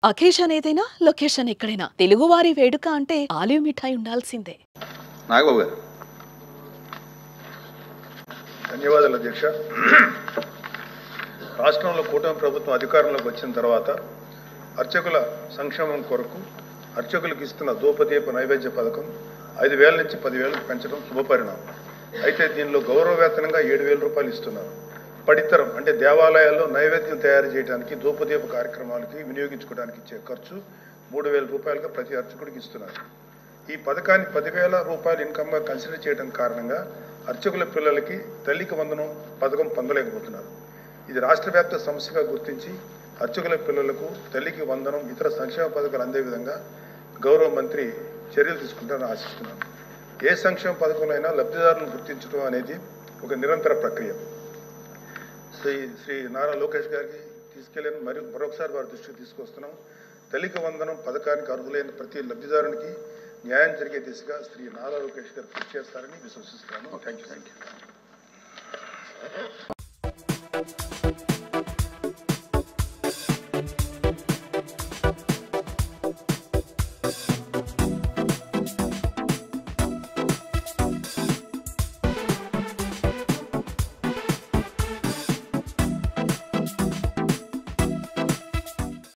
Occasion ఏదైనా location ఎక్కడైనా తెలుగువారి వేడుక అంటే ఆలివ్ మిఠాయి ఉండాల్సిందే. నాగబాబు గారు. ధన్యవాదాలు అధ్యక్ష. రాష్ట్రంలో కూటమి ప్రభుత్వం అధికారంలోకి వచ్చిన తర్వాత అర్చకుల సంక్షేమం కొరకు అర్చకులకు ఇస్తున్న ధూపదీప నైవేద్య పథకం 5,000 నుంచి 10,000 పెంచడం శుభపరిణామం. అయితే దీనిలో గౌరవ వేతనంగా 7,000 రూపాయలు ఇస్తున్నారు. పడితరం అంటే దేవాలయాల్లో నైవేద్యం తయారు చేయడానికి ధూపదీప కార్యక్రమాలకి వినియోగించుకోవడానికి ఇచ్చే ఖర్చు 3,000 రూపాయలుగా ప్రతి అర్చకుడికి ఇస్తున్నారు. ఈ పథకాన్ని 10,000 రూపాయలు ఇన్కమ్గా కన్సిడర్ చేయడం కారణంగా అర్చకుల పిల్లలకి తల్లికి వందనం పథకం పొందలేకపోతున్నారు. ఇది రాష్ట్ర వ్యాప్త సమస్యగా గుర్తించి అర్చకుల పిల్లలకు తల్లికి వందనం ఇతర సంక్షేమ పథకాలు అందే విధంగా గౌరవ మంత్రి చర్యలు తీసుకుంటారని ఆశిస్తున్నాను. ఏ సంక్షేమ పథకంలో లబ్ధిదారులను గుర్తించడం అనేది ఒక నిరంతర ప్రక్రియ. శ్రీ నారా లోకేష్ గారికి తీసుకెళ్ళని మరొకసారి వారి దృష్టికి తీసుకొస్తున్నాం. తల్లికి వందనం పథకానికి అర్హులైన ప్రతి లబ్ధిదారునికి న్యాయం జరిగే దిశగా శ్రీ నారా లోకేష్ గారు కృషి చేస్తారని విశ్వసిస్తున్నాను. Thank you.